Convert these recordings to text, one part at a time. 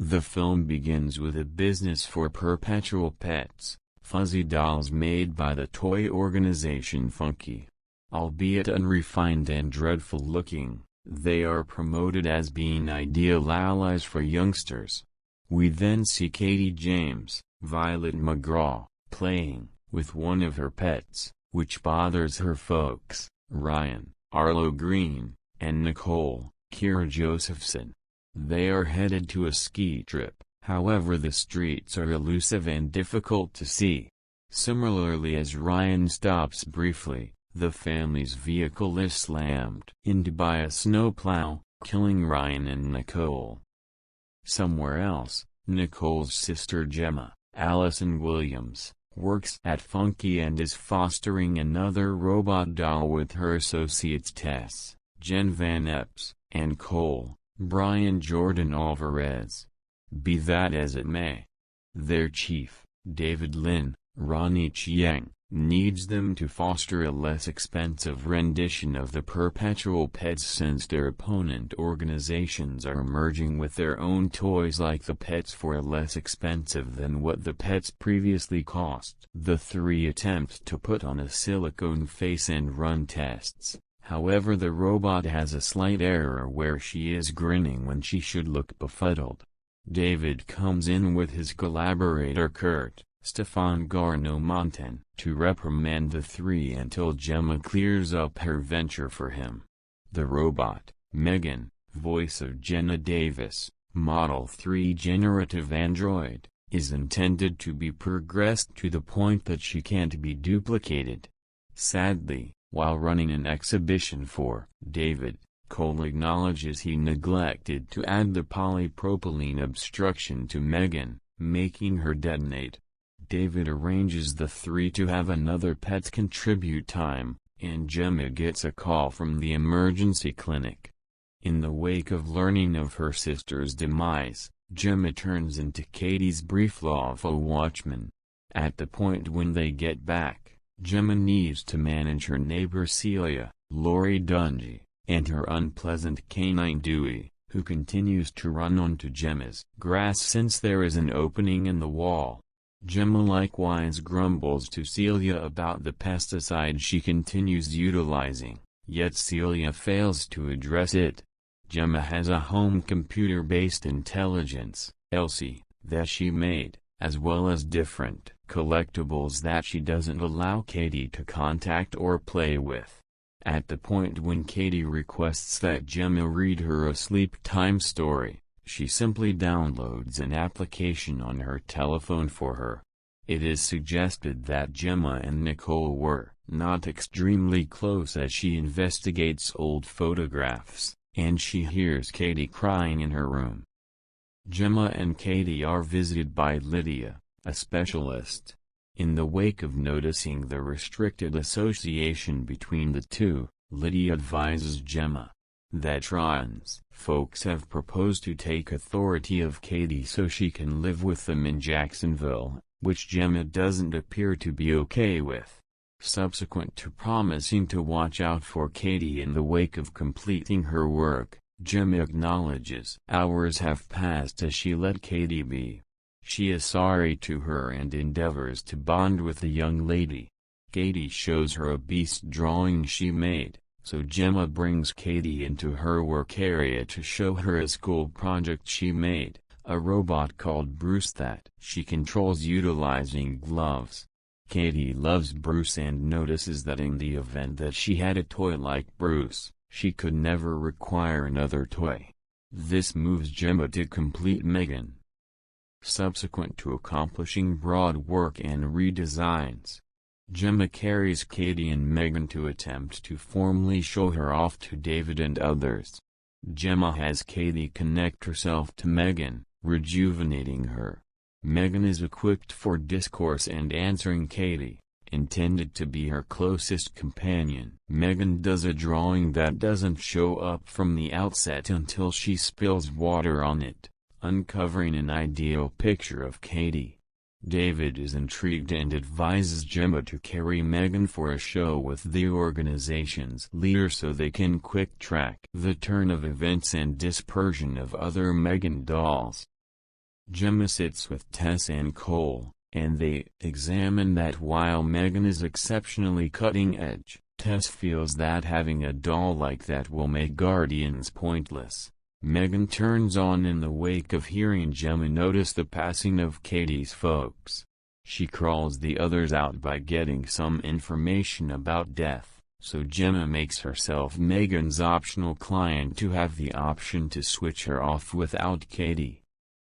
The film begins with a business for perpetual pets, fuzzy dolls made by the toy organization Funky. Albeit unrefined and dreadful looking, they are promoted as being ideal allies for youngsters. We then see Katie James, Violet McGraw, playing with one of her pets, which bothers her folks, Ryan, Arlo Green, and Nicole, Kira Josephson. They are headed to a ski trip, however the streets are elusive and difficult to see. Similarly, as Ryan stops briefly, the family's vehicle is slammed into by a snowplow, killing Ryan and Nicole. Somewhere else, Nicole's sister Gemma, Allison Williams, works at Funky and is fostering another robot doll with her associates Tess, Jen Van Epps, and Cole, Brian Jordan Alvarez. Be that as it may, their chief, David Lin, Ronnie Chiang, needs them to foster a less expensive rendition of the perpetual pets since their opponent organizations are emerging with their own toys like the pets for less expensive than what the pets previously cost. The three attempt to put on a silicone face and run tests, however the robot has a slight error where she is grinning when she should look befuddled. David comes in with his collaborator Kurt, Stefan Garneau-Montan, to reprimand the three until Gemma clears up her venture for him. The robot, Megan, voice of Jenna Davis, Model 3 generative android, is intended to be progressed to the point that she can't be duplicated. Sadly, while running an exhibition for David, Cole acknowledges he neglected to add the polypropylene obstruction to Megan, making her detonate. David arranges the three to have another pet contribute time, and Gemma gets a call from the emergency clinic. In the wake of learning of her sister's demise, Gemma turns into Katie's brief lawful watchman. At the point when they get back, Gemma needs to manage her neighbor Celia, Lori Dungy, and her unpleasant canine Dewey, who continues to run onto Gemma's grass since there is an opening in the wall. Gemma likewise grumbles to Celia about the pesticide she continues utilizing, yet Celia fails to address it. Gemma has a home computer-based intelligence, Elsie, that she made, as well as different collectibles that she doesn't allow Katie to contact or play with. At the point when Katie requests that Gemma read her a sleep time story, she simply downloads an application on her telephone for her. It is suggested that Gemma and Nicole were not extremely close as she investigates old photographs, and she hears Katie crying in her room. Gemma and Katie are visited by Lydia, a specialist. In the wake of noticing the restricted association between the two, Lydia advises Gemma that Ryan's folks have proposed to take authority of Katie so she can live with them in Jacksonville, which Gemma doesn't appear to be okay with. Subsequent to promising to watch out for Katie in the wake of completing her work, Gemma acknowledges hours have passed as she let Katie be. She is sorry to her and endeavors to bond with the young lady. Katie shows her a beast drawing she made, so Gemma brings Katie into her work area to show her a school project she made, a robot called Bruce that she controls utilizing gloves. Katie loves Bruce and notices that in the event that she had a toy like Bruce, she could never require another toy. This moves Gemma to complete Megan. Subsequent to accomplishing broad work and redesigns, Gemma carries Katie and Megan to attempt to formally show her off to David and others. Gemma has Katie connect herself to Megan, rejuvenating her. Megan is equipped for discourse and answering Katie, intended to be her closest companion. Megan does a drawing that doesn't show up from the outset until she spills water on it, uncovering an ideal picture of Katie. David is intrigued and advises Gemma to carry Megan for a show with the organization's leader so they can quick track the turn of events and dispersion of other Megan dolls. Gemma sits with Tess and Cole, and they examine that while Megan is exceptionally cutting edge, Tess feels that having a doll like that will make Guardians pointless. Megan turns on in the wake of hearing Gemma notice the passing of Katie's folks. She crawls the others out by getting some information about death, so Gemma makes herself Megan's optional client to have the option to switch her off without Katie.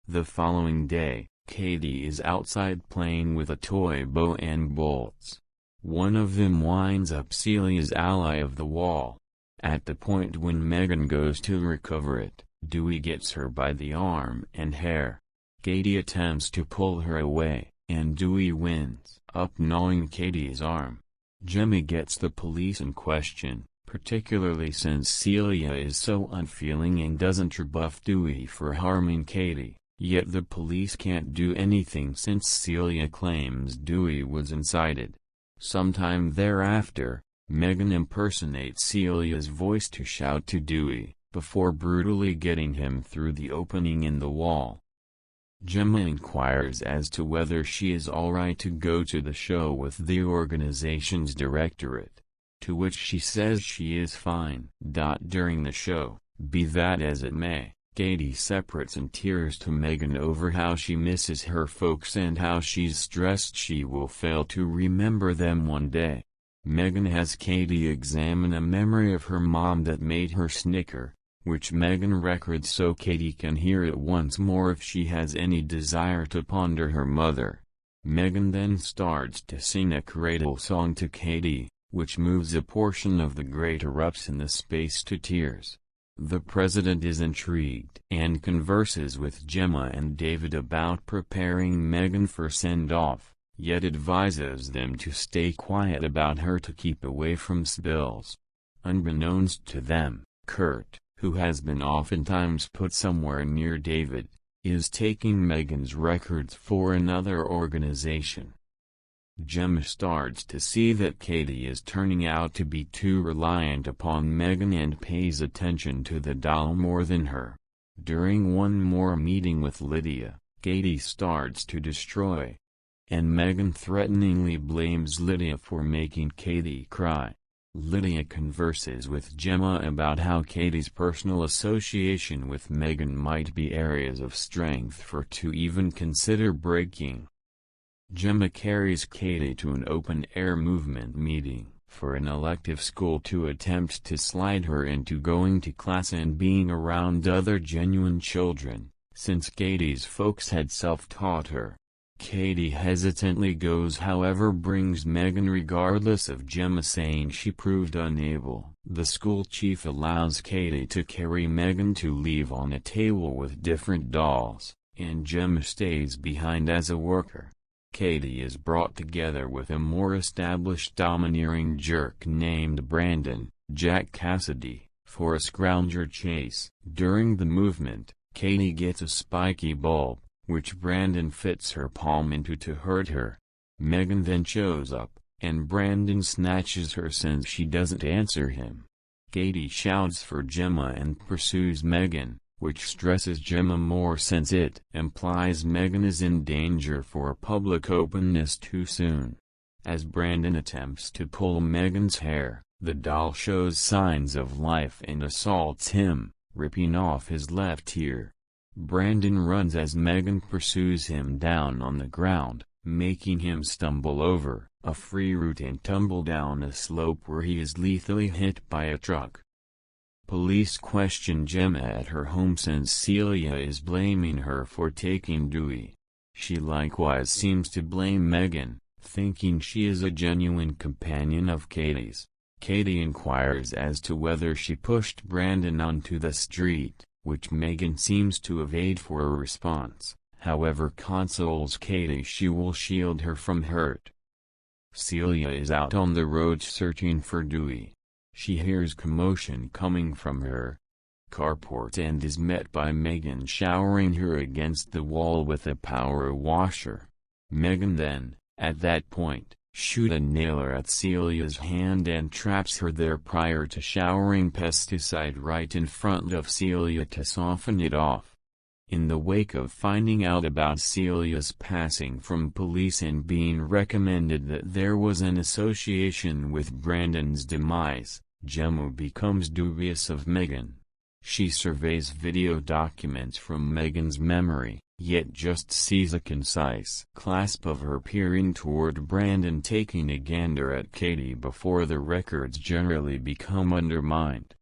The following day, Katie is outside playing with a toy bow and bolts. One of them winds up Celia's ally of the wall. At the point when Megan goes to recover it, Dewey gets her by the arm and hair. Katie attempts to pull her away, and Dewey winds up gnawing Katie's arm. Gemma gets the police in question, particularly since Celia is so unfeeling and doesn't rebuff Dewey for harming Katie, yet the police can't do anything since Celia claims Dewey was incited. Sometime thereafter, Megan impersonates Celia's voice to shout to Dewey, before brutally getting him through the opening in the wall. Gemma inquires as to whether she is alright to go to the show with the organization's directorate, to which she says she is fine. During the show, be that as it may, Katie separates in tears to Megan over how she misses her folks and how she's stressed she will fail to remember them one day. Megan has Katie examine a memory of her mom that made her snicker, which Megan records so Katie can hear it once more if she has any desire to ponder her mother. Megan then starts to sing a cradle song to Katie, which moves a portion of the grate erupts in the space to tears. The president is intrigued and converses with Gemma and David about preparing Megan for send-off, yet advises them to stay quiet about her to keep away from spills. Unbeknownst to them, Kurt, who has been oftentimes put somewhere near David, is taking Megan's records for another organization. Gemma starts to see that Katie is turning out to be too reliant upon Megan and pays attention to the doll more than her. During one more meeting with Lydia, Katie starts to destroy, and Megan threateningly blames Lydia for making Katie cry. Lydia converses with Gemma about how Katie's personal association with Megan might be areas of strength for her to even consider breaking. Gemma carries Katie to an open-air movement meeting for an elective school to attempt to slide her into going to class and being around other genuine children, since Katie's folks had self-taught her. Katie hesitantly goes, however brings Megan regardless of Gemma saying she proved unable. The school chief allows Katie to carry Megan to leave on a table with different dolls, and Gemma stays behind as a worker. Katie is brought together with a more established domineering jerk named Brandon, Jack Cassidy, for a scrounger chase. During the movement, Katie gets a spiky bulb, which Brandon fits her palm into to hurt her. Megan then shows up, and Brandon snatches her since she doesn't answer him. Katie shouts for Gemma and pursues Megan, which stresses Gemma more since it implies Megan is in danger for public openness too soon. As Brandon attempts to pull Megan's hair, the doll shows signs of life and assaults him, ripping off his left ear. Brandon runs as Megan pursues him down on the ground, making him stumble over a free route and tumble down a slope where he is lethally hit by a truck. Police question Gemma at her home since Celia is blaming her for taking Dewey. She likewise seems to blame Megan, thinking she is a genuine companion of Katie's. Katie inquires as to whether she pushed Brandon onto the street, which Megan seems to evade for a response, however consoles Katie she will shield her from hurt. Celia is out on the road searching for Dewey. She hears commotion coming from her carport and is met by Megan showering her against the wall with a power washer. Megan then, at that point, shoots a nailer at Celia's hand and traps her there prior to showering pesticide right in front of Celia to soften it off. In the wake of finding out about Celia's passing from police and being recommended that there was an association with Brandon's demise, Gemma becomes dubious of Megan. She surveys video documents from Megan's memory, yet just sees a concise clasp of her peering toward Brandon taking a gander at Katie before the records generally become undermined.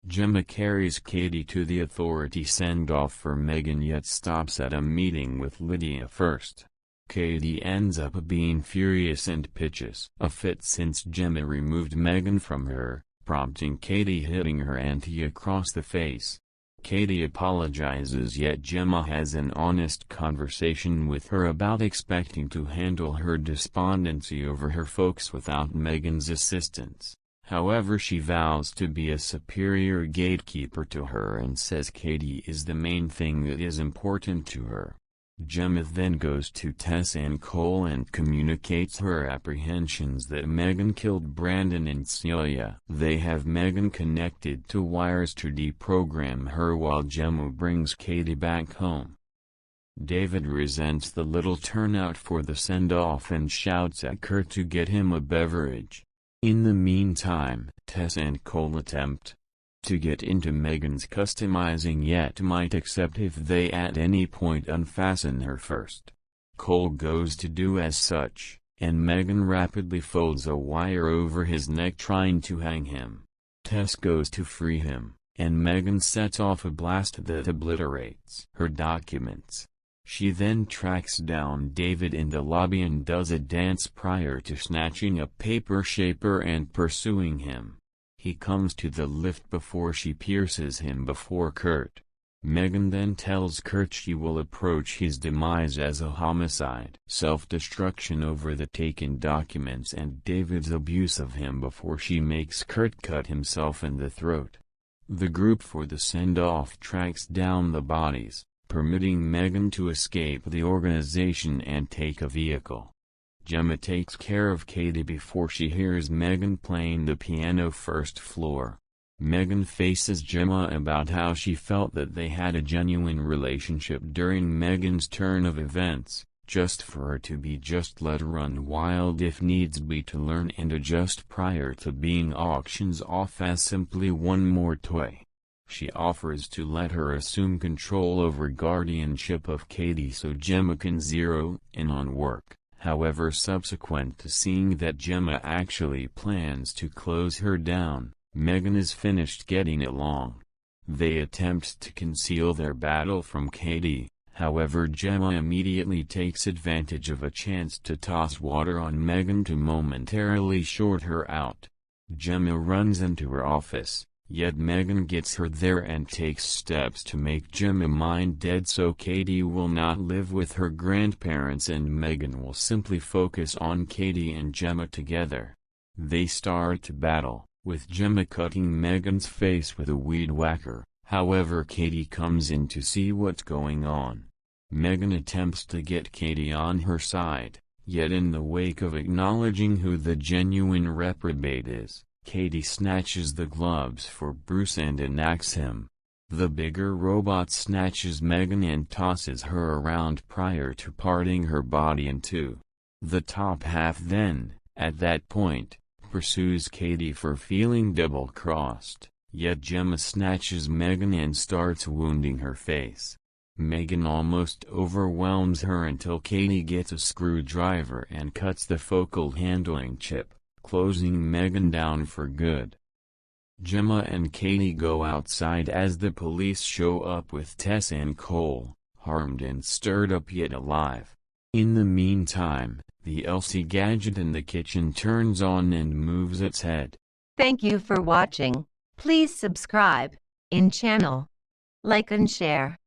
Gemma carries Katie to the authority send-off for Megan yet stops at a meeting with Lydia first. Katie ends up being furious and pitches a fit since Gemma removed Megan from her, prompting Katie hitting her auntie across the face. Katie apologizes yet Gemma has an honest conversation with her about expecting to handle her despondency over her folks without Megan's assistance. However, she vows to be a superior gatekeeper to her and says Katie is the main thing that is important to her. Gemma then goes to Tess and Cole and communicates her apprehensions that Megan killed Brandon and Celia. They have Megan connected to wires to deprogram her while Gemma brings Katie back home. David resents the little turnout for the send-off and shouts at Kurt to get him a beverage. In the meantime, Tess and Cole attempt to get into Megan's customizing yet might accept if they at any point unfasten her first. Cole goes to do as such, and Megan rapidly folds a wire over his neck trying to hang him. Tess goes to free him, and Megan sets off a blast that obliterates her documents. She then tracks down David in the lobby and does a dance prior to snatching a paper shaper and pursuing him. He comes to the lift before she pierces him before Kurt. Megan then tells Kurt she will approach his demise as a homicide, self-destruction over the taken documents and David's abuse of him before she makes Kurt cut himself in the throat. The group for the send-off tracks down the bodies, permitting Megan to escape the organization and take a vehicle. Gemma takes care of Katie before she hears Megan playing the piano first floor. Megan faces Gemma about how she felt that they had a genuine relationship during Megan's turn of events, just for her to be just let run wild if needs be to learn and adjust prior to being auctioned off as simply one more toy. She offers to let her assume control over guardianship of Katie so Gemma can zero in on work. However, subsequent to seeing that Gemma actually plans to close her down, Megan is finished getting along. They attempt to conceal their battle from Katie, however Gemma immediately takes advantage of a chance to toss water on Megan to momentarily short her out. Gemma runs into her office, yet Megan gets her there and takes steps to make Gemma mind dead so Katie will not live with her grandparents and Megan will simply focus on Katie and Gemma together. They start to battle, with Gemma cutting Megan's face with a weed whacker. However, Katie comes in to see what's going on. Megan attempts to get Katie on her side, yet in the wake of acknowledging who the genuine reprobate is, Katie snatches the gloves for Bruce and enacts him. The bigger robot snatches Megan and tosses her around prior to parting her body in two. The top half then, at that point, pursues Katie for feeling double-crossed, yet Gemma snatches Megan and starts wounding her face. Megan almost overwhelms her until Katie gets a screwdriver and cuts the focal handling chip, closing Megan down for good. Gemma and Katie go outside as the police show up with Tess and Cole, harmed and stirred up yet alive. In the meantime, the LC gadget in the kitchen turns on and moves its head. Thank you for watching. Please subscribe in channel, like and share.